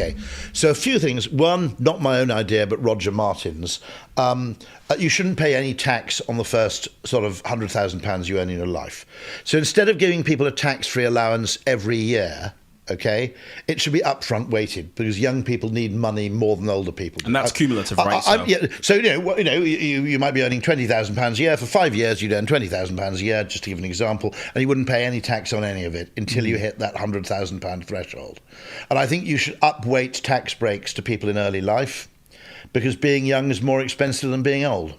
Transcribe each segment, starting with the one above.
Okay, so a few things. One, not my own idea, but Roger Martin's. You shouldn't pay any tax on the first sort of £100,000 you earn in your life. So instead of giving people a tax-free allowance every year, okay, it should be upfront weighted because young people need money more than older people do. And that's cumulative, right? So you might be earning £20,000 a year. For 5 years, you'd earn £20,000 a year, just to give an example, and you wouldn't pay any tax on any of it until you hit that £100,000 threshold. And I think you should upweight tax breaks to people in early life because being young is more expensive than being old.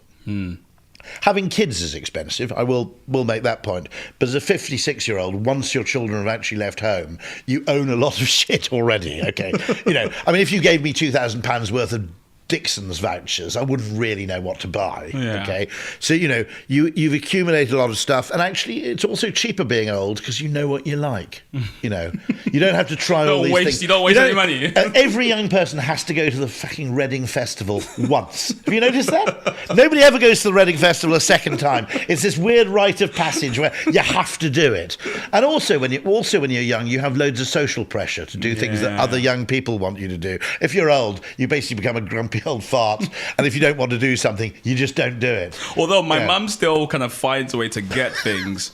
Having kids is expensive, I will make that point. But as a 56-year-old, once your children have actually left home, you own a lot of shit already, okay? If you gave me £2,000 worth of Dixon's vouchers, I wouldn't really know what to buy, okay? So, you've accumulated a lot of stuff, and actually it's also cheaper being old because you know what you like, You don't have to try all these things. You don't waste any money. Every young person has to go to the fucking Reading Festival once. Have you noticed that? Nobody ever goes to the Reading Festival a second time. It's this weird rite of passage where you have to do it. And also when you're young, you have loads of social pressure to do things that other young people want you to do. If you're old, you basically become a grumpy old fart, and if you don't want to do something, you just don't do it. Although my mum still kind of finds a way to get things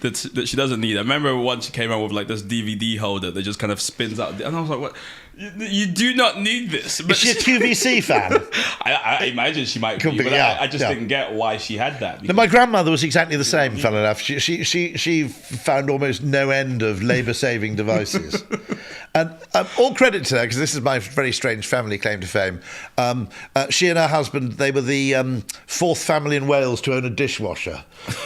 that she doesn't need. I remember once she came out with like this DVD holder that just kind of spins out, and I was like, "What? You do not need this." But is she a QVC fan? I imagine she might be, but I just didn't get why she had that. No, my grandmother was exactly the same. Funnily enough, she found almost no end of labour-saving devices. And all credit to her, because this is my very strange family claim to fame. She and her husband, they were the fourth family in Wales to own a dishwasher.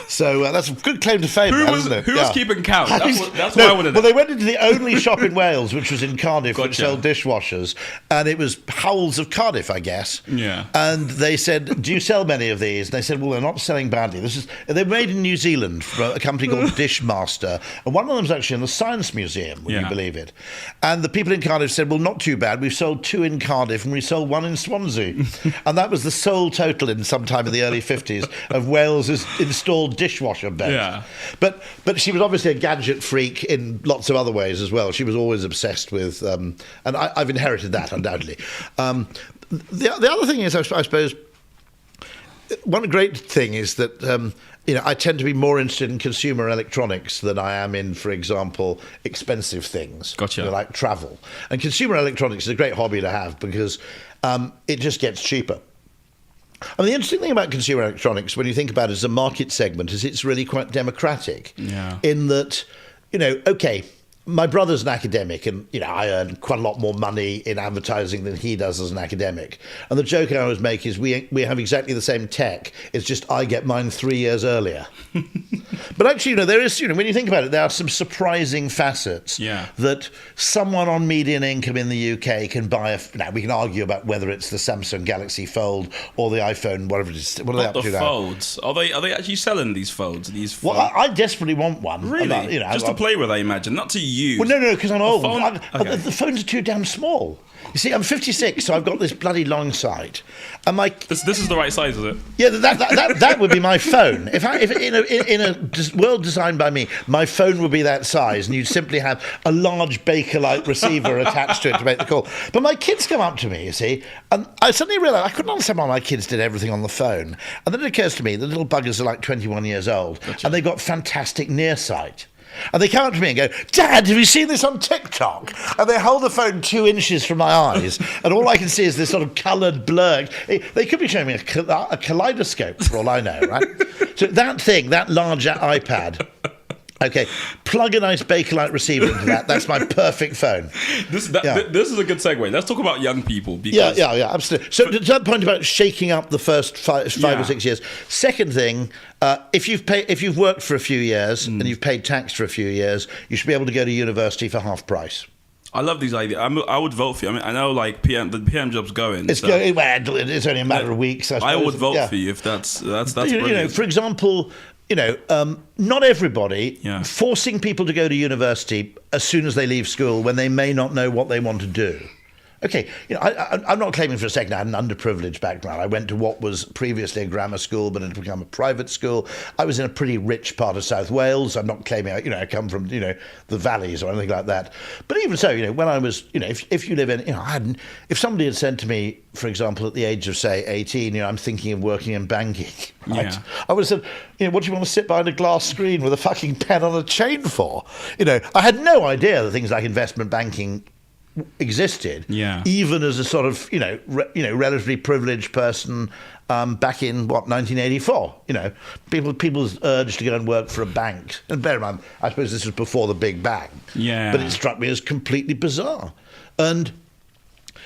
So that's a good claim to fame, isn't it? Who was keeping count? That's what I wanted to know. Well, they went into the only shop in Wales, which was in Cardiff, which sold dishwashers. And it was Howells of Cardiff, I guess. Yeah. And they said, "Do you sell many of these?" And they said, "Well, they're not selling badly. They're made in New Zealand for a company called Dishmaster. And one of them's actually in the Science Museum, would you believe it?" And the people in Cardiff said, "Well, not too bad. We've sold 2 in Cardiff and we sold 1 in Swansea." And that was the sole total in sometime in the early 50s of Wales's installed dishwasher base. Yeah. But she was obviously a gadget freak in lots of other ways as well. She was always obsessed with, and I've inherited that undoubtedly. The other thing is, I suppose, one great thing is that I tend to be more interested in consumer electronics than I am in, for example, expensive things. Gotcha. Like travel. And consumer electronics is a great hobby to have because it just gets cheaper. And the interesting thing about consumer electronics, when you think about it as a market segment, is it's really quite democratic. Yeah. In that, okay, my brother's an academic and, I earn quite a lot more money in advertising than he does as an academic. And the joke I always make is we have exactly the same tech. It's just I get mine 3 years earlier. But actually, there is, when you think about it, there are some surprising facets that someone on median income in the UK can buy. Now, we can argue about whether it's the Samsung Galaxy Fold or the iPhone, whatever it is. What are they up to now? Folds. Are they actually selling these folds? Well, I desperately want one. Really? Just to play with, I imagine, not to use. Well, no, because I'm old. The phones are too damn small. You see, I'm 56, so I've got this bloody long sight. And this is the right size, is it? Yeah, that would be my phone. If in a world designed by me, my phone would be that size, and you'd simply have a large Bakelite receiver attached to it to make the call. But my kids come up to me, you see, and I suddenly realised I couldn't understand why my kids did everything on the phone. And then it occurs to me, the little buggers are like 21 years old, and they've got fantastic near sight. And they come up to me and go, "Dad, have you seen this on TikTok?" And they hold the phone 2 inches from my eyes, and all I can see is this sort of coloured blur. They could be showing me a kaleidoscope for all I know, right? So that large iPad, okay, plug a nice Bakelite receiver into that. That's my perfect phone. This is a good segue. Let's talk about young people. Because yeah, absolutely. So to that point about shaking up the first five or 6 years. Second thing, if you've worked for a few years and you've paid tax for a few years, you should be able to go to university for half price. I love these ideas. I would vote for you. I mean, I know the PM job's going. It's only a matter of weeks. I would vote for you if that's brilliant. For example, not everybody, forcing people to go to university as soon as they leave school when they may not know what they want to do. Okay, I'm not claiming for a second I had an underprivileged background. I went to what was previously a grammar school, but it had become a private school. I was in a pretty rich part of South Wales. I'm not claiming, I come from, the valleys or anything like that. But even so, when I was, if you live in, if somebody had said to me, for example, at the age of, say, 18, I'm thinking of working in banking, right? Yeah. I would have said, what do you want to sit behind a glass screen with a fucking pen on a chain for? I had no idea that things like investment banking existed, even as a sort of relatively privileged person back in 1984. People's urge to go and work for a bank, and bear in mind, I suppose this was before the Big Bang. Yeah, but it struck me as completely bizarre. And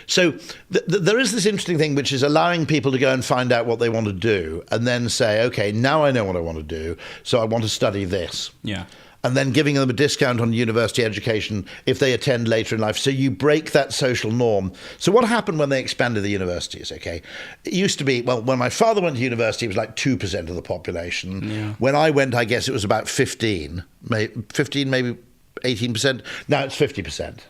so there is this interesting thing, which is allowing people to go and find out what they want to do, and then say, okay, now I know what I want to do, so I want to study this. Yeah. And then giving them a discount on university education if they attend later in life. So you break that social norm. So what happened when they expanded the universities, okay? It used to be, when my father went to university, it was like 2% of the population. Yeah. When I went, I guess it was about 15, maybe 18%. Now it's 50%.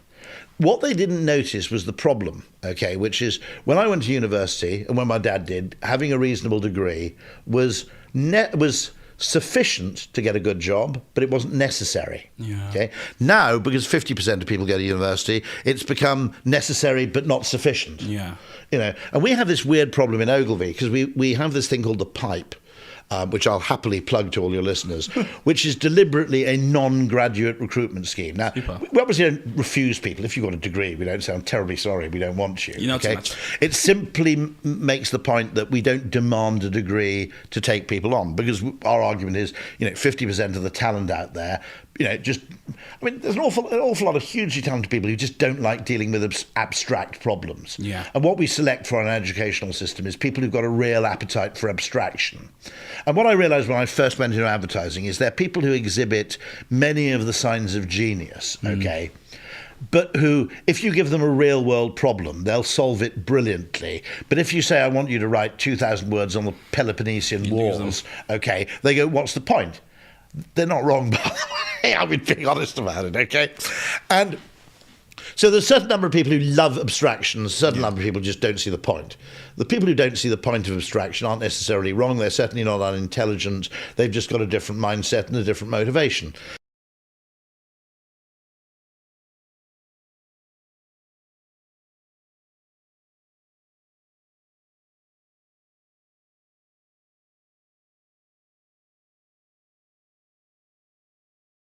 What they didn't notice was the problem, okay, which is when I went to university, and when my dad did, having a reasonable degree was sufficient to get a good job, but it wasn't necessary. Yeah. Okay. Now, because 50% of people go to university, it's become necessary but not sufficient. Yeah. And we have this weird problem in Ogilvy because we have this thing called the pipe. Which I'll happily plug to all your listeners, which is deliberately a non-graduate recruitment scheme. Now, we obviously don't refuse people. If you've got a degree, we don't say, I'm terribly sorry, we don't want you. Okay? It simply makes the point that we don't demand a degree to take people on, because our argument is, 50% of the talent out there, there's an awful lot of hugely talented people who just don't like dealing with abstract problems. Yeah. And what we select for an educational system is people who've got a real appetite for abstraction. And what I realised when I first went into advertising is they're people who exhibit many of the signs of genius, okay? But who, if you give them a real world problem, they'll solve it brilliantly. But if you say, I want you to write 2,000 words on the Peloponnesian Wars, okay, they go, what's the point? They're not wrong, by the way. I've been being honest about it, okay? And so there's a certain number of people who love abstractions, a certain number of people just don't see the point. The people who don't see the point of abstraction aren't necessarily wrong. They're certainly not unintelligent. They've just got a different mindset and a different motivation.